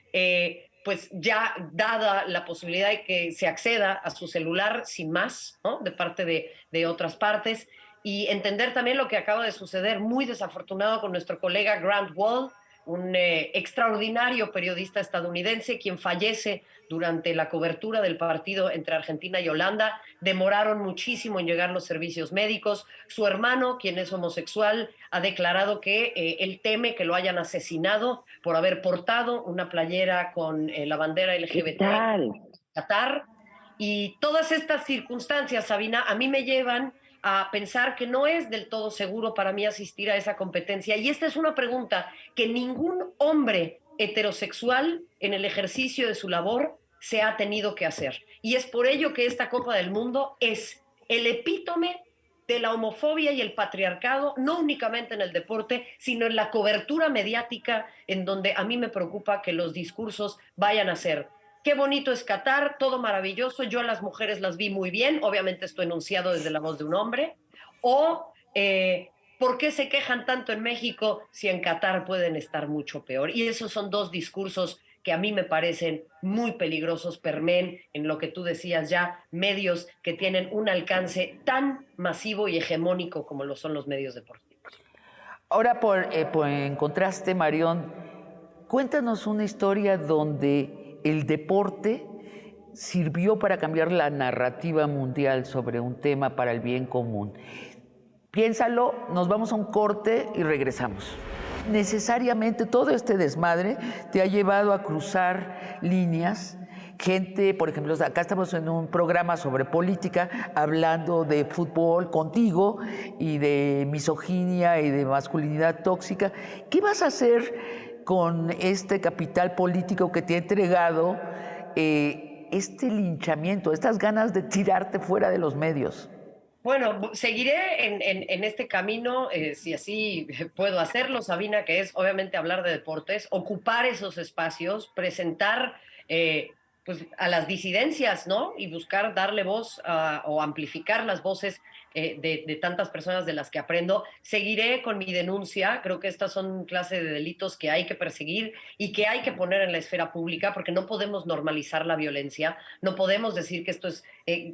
pues ya dada la posibilidad de que se acceda a su celular sin más, ¿no? De parte de otras partes, y entender también lo que acaba de suceder, muy desafortunado, con nuestro colega Grant Wall, un extraordinario periodista estadounidense, quien fallece durante la cobertura del partido entre Argentina y Holanda. Demoraron muchísimo en llegar los servicios médicos. Su hermano, quien es homosexual, ha declarado que él teme que lo hayan asesinado por haber portado una playera con la bandera LGBT en Qatar. Y todas estas circunstancias, Sabina, a mí me llevan a pensar que no es del todo seguro para mí asistir a esa competencia. Y esta es una pregunta que ningún hombre heterosexual en el ejercicio de su labor se ha tenido que hacer. Y es por ello que esta Copa del Mundo es el epítome de la homofobia y el patriarcado, no únicamente en el deporte, sino en la cobertura mediática, en donde a mí me preocupa que los discursos vayan a ser: qué bonito es Qatar, todo maravilloso, yo a las mujeres las vi muy bien, obviamente esto enunciado desde la voz de un hombre, o ¿por qué se quejan tanto en México si en Qatar pueden estar mucho peor? Y esos son dos discursos que a mí me parecen muy peligrosos, permeen en lo que tú decías ya, medios que tienen un alcance tan masivo y hegemónico como lo son los medios deportivos. Ahora, en contraste, Marión, cuéntanos una historia donde el deporte sirvió para cambiar la narrativa mundial sobre un tema para el bien común. Piénsalo, nos vamos a un corte y regresamos. Necesariamente todo este desmadre te ha llevado a cruzar líneas. Gente, por ejemplo, acá estamos en un programa sobre política hablando de fútbol contigo y de misoginia y de masculinidad tóxica. ¿Qué vas a hacer con este capital político que te ha entregado este linchamiento, estas ganas de tirarte fuera de los medios? Bueno, seguiré en este camino, si así puedo hacerlo, Sabina, que es obviamente hablar de deportes, ocupar esos espacios, presentar pues, a las disidencias, ¿no? Y buscar darle voz o amplificar las voces de tantas personas de las que aprendo. Seguiré con mi denuncia. Creo que estas son clase de delitos que hay que perseguir y que hay que poner en la esfera pública, porque no podemos normalizar la violencia, no podemos decir que esto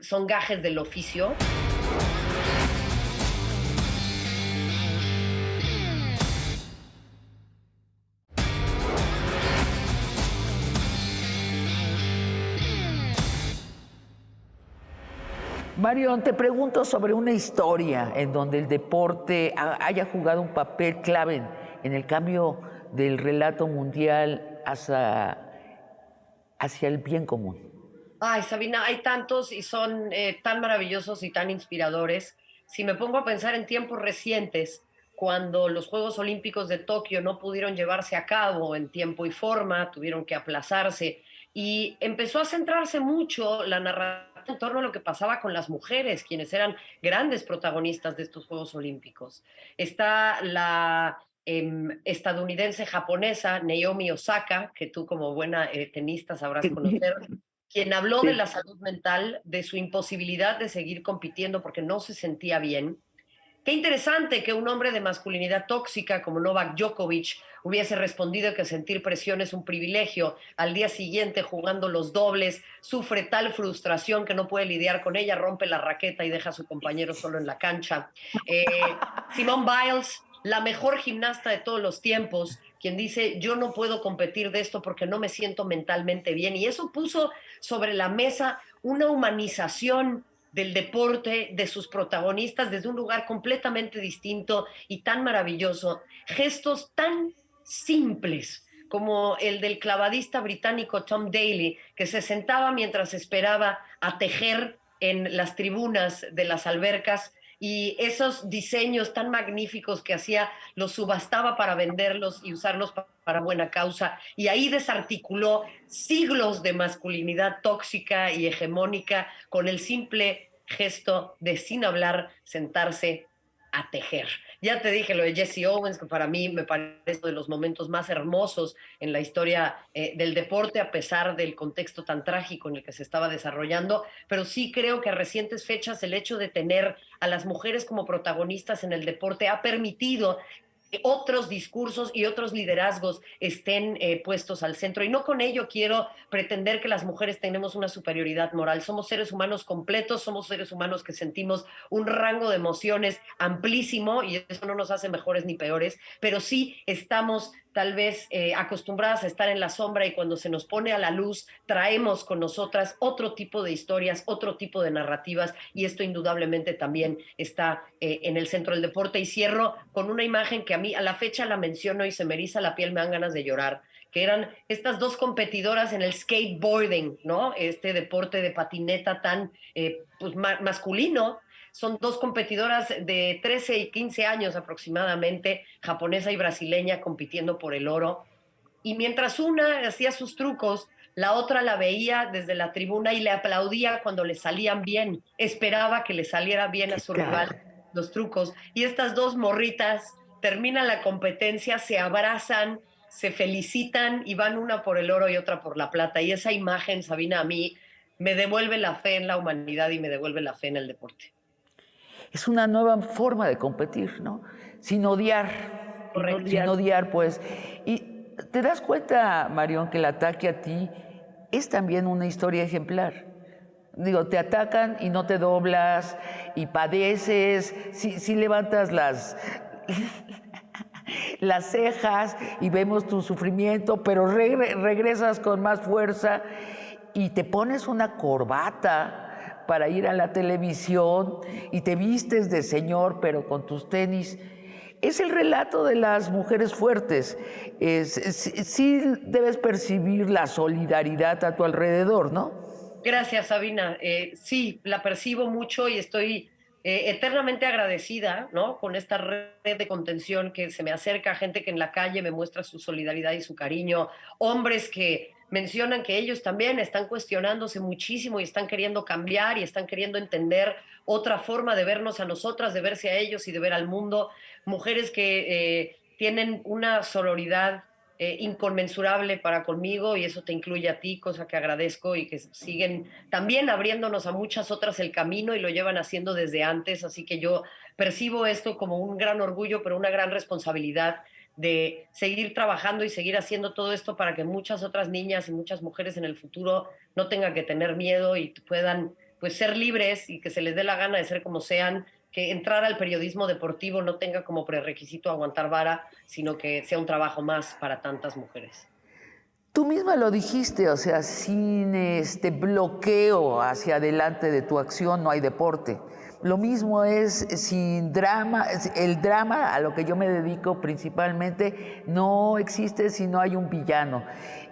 son gajes del oficio. Marión, te pregunto sobre una historia en donde el deporte haya jugado un papel clave en el cambio del relato mundial hacia el bien común. Ay, Sabina, hay tantos y son tan maravillosos y tan inspiradores. Si me pongo a pensar en tiempos recientes, cuando los Juegos Olímpicos de Tokio no pudieron llevarse a cabo en tiempo y forma, tuvieron que aplazarse, y empezó a centrarse mucho la narrativa en torno a lo que pasaba con las mujeres, quienes eran grandes protagonistas de estos Juegos Olímpicos. Está la estadounidense japonesa Naomi Osaka, que tú como buena tenista sabrás conocer, quien habló de la salud mental, de su imposibilidad de seguir compitiendo porque no se sentía bien. Qué interesante que un hombre de masculinidad tóxica como Novak Djokovic hubiese respondido que sentir presión es un privilegio. Al día siguiente, jugando los dobles, sufre tal frustración que no puede lidiar con ella, rompe la raqueta y deja a su compañero solo en la cancha. Simone Biles, la mejor gimnasta de todos los tiempos, quien dice: yo no puedo competir de esto porque no me siento mentalmente bien. Y eso puso sobre la mesa una humanización del deporte, de sus protagonistas, desde un lugar completamente distinto y tan maravilloso. Gestos tan simples como el del clavadista británico Tom Daley, que se sentaba mientras esperaba a tejer en las tribunas de las albercas, y esos diseños tan magníficos que hacía, los subastaba para venderlos y usarlos para buena causa, y ahí desarticuló siglos de masculinidad tóxica y hegemónica con el simple gesto de, sin hablar, sentarse a tejer. Ya te dije lo de Jesse Owens, que para mí me parece uno de los momentos más hermosos en la historia del deporte, a pesar del contexto tan trágico en el que se estaba desarrollando. Pero sí creo que a recientes fechas el hecho de tener a las mujeres como protagonistas en el deporte ha permitido otros discursos y otros liderazgos estén puestos al centro. Y no con ello quiero pretender que las mujeres tenemos una superioridad moral. Somos seres humanos completos, somos seres humanos que sentimos un rango de emociones amplísimo y eso no nos hace mejores ni peores, pero sí estamos tal vez acostumbradas a estar en la sombra y cuando se nos pone a la luz traemos con nosotras otro tipo de historias, otro tipo de narrativas y esto indudablemente también está en el centro del deporte. Y cierro con una imagen que a mí a la fecha la menciono y se me eriza la piel, me dan ganas de llorar, que eran estas dos competidoras en el skateboarding, ¿no? Este deporte de patineta tan pues, masculino. Son dos competidoras de 13 y 15 años aproximadamente, japonesa y brasileña, compitiendo por el oro. Y mientras una hacía sus trucos, la otra la veía desde la tribuna y le aplaudía cuando le salían bien. Esperaba que le saliera bien a ¿Qué su tal? rival los trucos. Y estas dos morritas terminan la competencia, se abrazan, se felicitan y van una por el oro y otra por la plata. Y esa imagen, Sabina, a mí me devuelve la fe en la humanidad y me devuelve la fe en el deporte. Es una nueva forma de competir, ¿no? Sin odiar, Correcto. sin odiar, pues. Y te das cuenta, Marión, que el ataque a ti es también una historia ejemplar. Digo, te atacan y no te doblas y padeces, sí levantas las cejas y vemos tu sufrimiento, pero regresas con más fuerza y te pones una corbata para ir a la televisión y te vistes de señor, pero con tus tenis. Es el relato de las mujeres fuertes. Sí debes percibir la solidaridad a tu alrededor, ¿no? Gracias, Sabina. Sí, la percibo mucho y estoy eternamente agradecida, ¿no? Con esta red de contención que se me acerca, gente que en la calle me muestra su solidaridad y su cariño, hombres que mencionan que ellos también están cuestionándose muchísimo y están queriendo cambiar y están queriendo entender otra forma de vernos a nosotras, de verse a ellos y de ver al mundo, mujeres que tienen una sororidad inconmensurable para conmigo y eso te incluye a ti, cosa que agradezco y que siguen también abriéndonos a muchas otras el camino y lo llevan haciendo desde antes, así que yo percibo esto como un gran orgullo, pero una gran responsabilidad de seguir trabajando y seguir haciendo todo esto para que muchas otras niñas y muchas mujeres en el futuro no tengan que tener miedo y puedan pues ser libres y que se les dé la gana de ser como sean, que entrar al periodismo deportivo no tenga como prerequisito aguantar vara, sino que sea un trabajo más para tantas mujeres. Tú misma lo dijiste, o sea, sin este bloqueo hacia adelante de tu acción no hay deporte. Lo mismo es sin drama, el drama a lo que yo me dedico principalmente no existe si no hay un villano.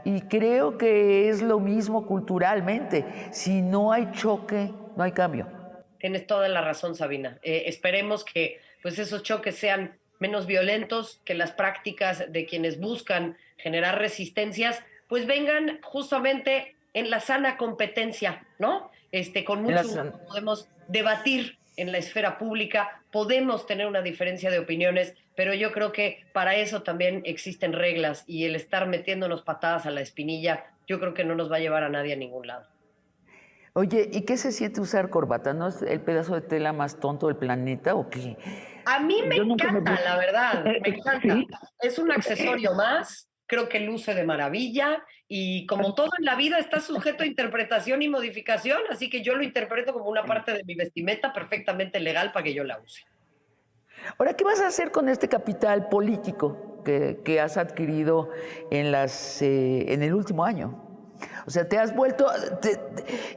Y creo que es lo mismo culturalmente, si no hay choque, no hay cambio. Tienes toda la razón, Sabina. Esperemos que pues esos choques sean menos violentos, que las prácticas de quienes buscan generar resistencias, pues vengan justamente en la sana competencia, ¿no? Con mucho gusto podemos debatir en la esfera pública, podemos tener una diferencia de opiniones, pero yo creo que para eso también existen reglas y el estar metiéndonos patadas a la espinilla, yo creo que no nos va a llevar a nadie a ningún lado. Oye, ¿y qué se siente usar corbata? ¿No es el pedazo de tela más tonto del planeta o qué? A mí me encanta, la verdad, me encanta. Sí. Es un accesorio más, creo que luce de maravilla y como todo en la vida está sujeto a interpretación y modificación, así que yo lo interpreto como una parte de mi vestimenta perfectamente legal para que yo la use. Ahora, ¿qué vas a hacer con este capital político que has adquirido en el último año? O sea, te has vuelto,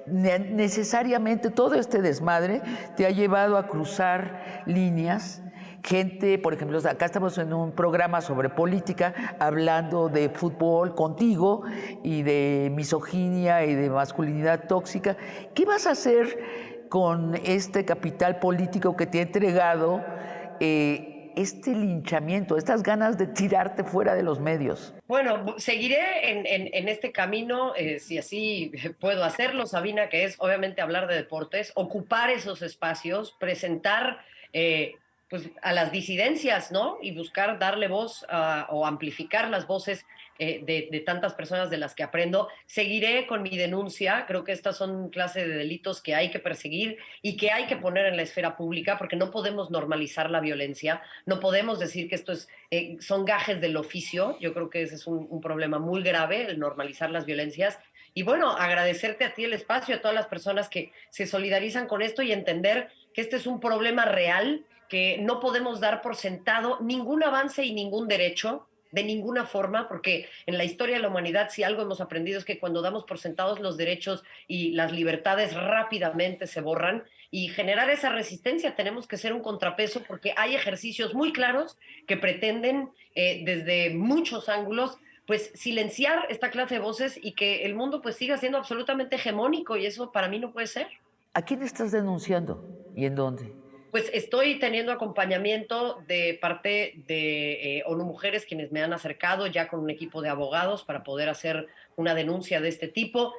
necesariamente todo este desmadre te ha llevado a cruzar líneas. Gente, por ejemplo, acá estamos en un programa sobre política, hablando de fútbol contigo y de misoginia y de masculinidad tóxica. ¿Qué vas a hacer con este capital político que te ha entregado este linchamiento, estas ganas de tirarte fuera de los medios? Bueno, seguiré en este camino, si así puedo hacerlo, Sabina, que es obviamente hablar de deportes, ocupar esos espacios, presentar pues, a las disidencias, ¿no? Y buscar darle voz o amplificar las voces de tantas personas de las que aprendo. Seguiré con mi denuncia. Creo que estas son clase de delitos que hay que perseguir y que hay que poner en la esfera pública, porque no podemos normalizar la violencia, no podemos decir que esto son gajes del oficio. Yo creo que ese es un problema muy grave, el normalizar las violencias. Y bueno, agradecerte a ti el espacio, a todas las personas que se solidarizan con esto y entender que este es un problema real, que no podemos dar por sentado ningún avance y ningún derecho, de ninguna forma, porque en la historia de la humanidad si algo hemos aprendido es que cuando damos por sentados los derechos y las libertades rápidamente se borran, y generar esa resistencia tenemos que ser un contrapeso, porque hay ejercicios muy claros que pretenden desde muchos ángulos pues silenciar esta clase de voces y que el mundo pues siga siendo absolutamente hegemónico, y eso para mí no puede ser. ¿A quién estás denunciando y en dónde? Pues estoy teniendo acompañamiento de parte de ONU Mujeres, quienes me han acercado ya con un equipo de abogados para poder hacer una denuncia de este tipo.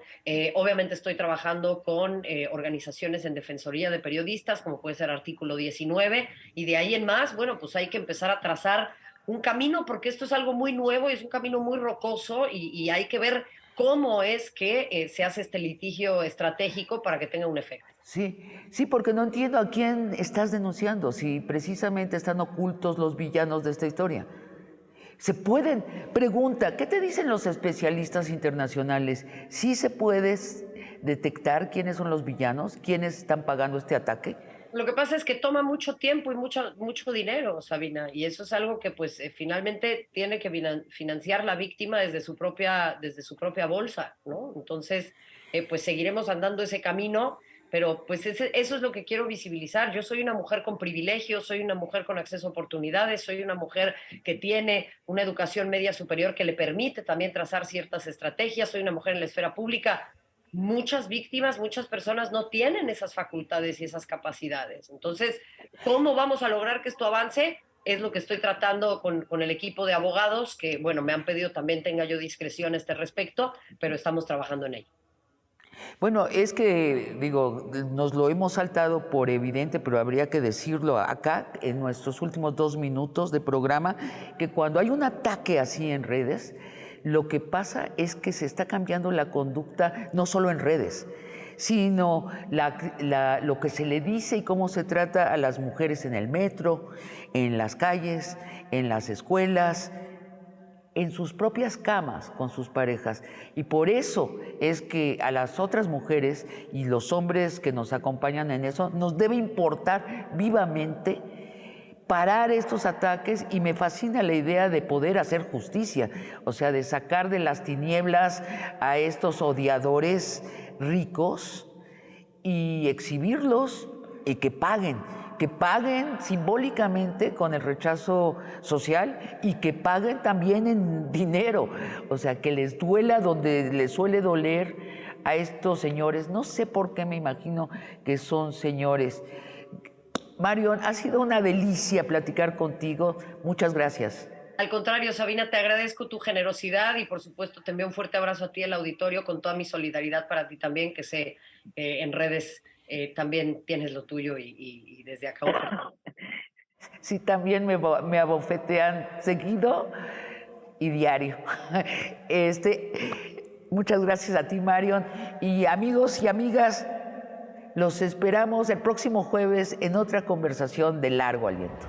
Obviamente estoy trabajando con organizaciones en defensoría de periodistas, como puede ser Artículo 19, y de ahí en más, bueno, pues hay que empezar a trazar un camino, porque esto es algo muy nuevo y es un camino muy rocoso, y hay que ver cómo es que se hace este litigio estratégico para que tenga un efecto. Sí, porque no entiendo a quién estás denunciando, si precisamente están ocultos los villanos de esta historia. ¿Se pueden? Pregunta, ¿qué te dicen los especialistas internacionales? ¿Sí se puede detectar quiénes son los villanos? ¿Quiénes están pagando este ataque? Lo que pasa es que toma mucho tiempo y mucho dinero, Sabina, y eso es algo que pues finalmente tiene que financiar la víctima desde su propia bolsa, ¿no? Entonces, pues seguiremos andando ese camino, pero pues eso es lo que quiero visibilizar. Yo soy una mujer con privilegios, soy una mujer con acceso a oportunidades, soy una mujer que tiene una educación media superior que le permite también trazar ciertas estrategias, soy una mujer en la esfera pública. Muchas víctimas, muchas personas no tienen esas facultades y esas capacidades. Entonces, ¿cómo vamos a lograr que esto avance? Es lo que estoy tratando con el equipo de abogados, que, bueno, me han pedido también tenga yo discreción a este respecto, pero estamos trabajando en ello. Bueno, es que, digo, nos lo hemos saltado por evidente, pero habría que decirlo acá, en nuestros últimos 2 minutos de programa, que cuando hay un ataque así en redes, lo que pasa es que se está cambiando la conducta, no solo en redes, sino lo que se le dice y cómo se trata a las mujeres en el metro, en las calles, en las escuelas, en sus propias camas con sus parejas. Y por eso es que a las otras mujeres y los hombres que nos acompañan en eso, nos debe importar vivamente parar estos ataques, y me fascina la idea de poder hacer justicia, o sea, de sacar de las tinieblas a estos odiadores ricos y exhibirlos y que paguen simbólicamente con el rechazo social y que paguen también en dinero, o sea, que les duela donde les suele doler a estos señores. No sé por qué me imagino que son señores. Marion, ha sido una delicia platicar contigo. Muchas gracias. Al contrario, Sabina, te agradezco tu generosidad y por supuesto te envío un fuerte abrazo a ti, al auditorio, con toda mi solidaridad para ti también, que sé en redes también tienes lo tuyo y desde acá. Sí, también me abofetean seguido y diario. Muchas gracias a ti, Marion. Y amigos y amigas, los esperamos el próximo jueves en otra conversación de largo aliento.